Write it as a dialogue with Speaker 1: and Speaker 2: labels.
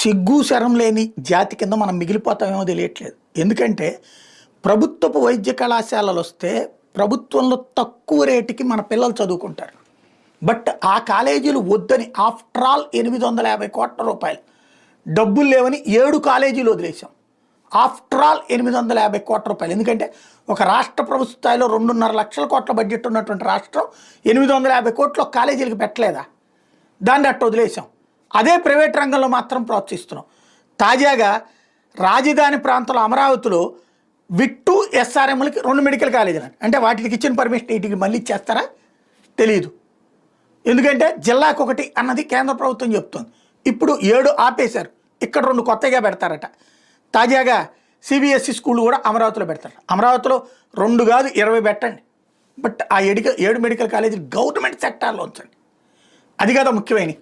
Speaker 1: సిగ్గు శరం లేని జాతి కింద మనం మిగిలిపోతామేమో తెలియట్లేదు. ఎందుకంటే ప్రభుత్వపు వైద్య కళాశాలలు వస్తే ప్రభుత్వంలో తక్కువ రేటుకి మన పిల్లలు చదువుకుంటారు. బట్ ఆ కాలేజీలు వద్దని ఆఫ్టర్ ఆల్ 850 కోట్ల రూపాయలు డబ్బులు లేవని 7 కాలేజీలు వదిలేసాం. ఆఫ్టర్ ఆల్ 850 కోట్ల రూపాయలు. ఎందుకంటే ఒక రాష్ట్ర ప్రభుత్వ స్థాయిలో 2.5 లక్షల కోట్ల బడ్జెట్ ఉన్నటువంటి రాష్ట్రం 850 కోట్లు కాలేజీలకు పెట్టలేదా? దాన్ని అట్టు వదిలేసాం. అదే ప్రైవేట్ రంగంలో మాత్రం ప్రోత్సహిస్తున్నాం. తాజాగా రాజధాని ప్రాంతంలో అమరావతిలో విట్టు ఎస్ఆర్ఎంలకి 2 మెడికల్ కాలేజీలు అంటే వాటికి ఇచ్చిన పర్మిషన్ వీటికి మళ్ళీ ఇచ్చేస్తారా తెలియదు. ఎందుకంటే జిల్లాకు ఒకటి అన్నది కేంద్ర ప్రభుత్వం చెప్తుంది. ఇప్పుడు 7 ఆపేశారు, ఇక్కడ 2 కొత్తగా పెడతారట. తాజాగా సిబిఎస్ఈ స్కూల్ కూడా అమరావతిలో పెడతారు. అమరావతిలో 2 కాదు 20 పెట్టండి, బట్ ఆ 7 మెడికల్ కాలేజీలు గవర్నమెంట్ సెక్టార్లో ఉంచండి. అది కదా ముఖ్యమైనవి.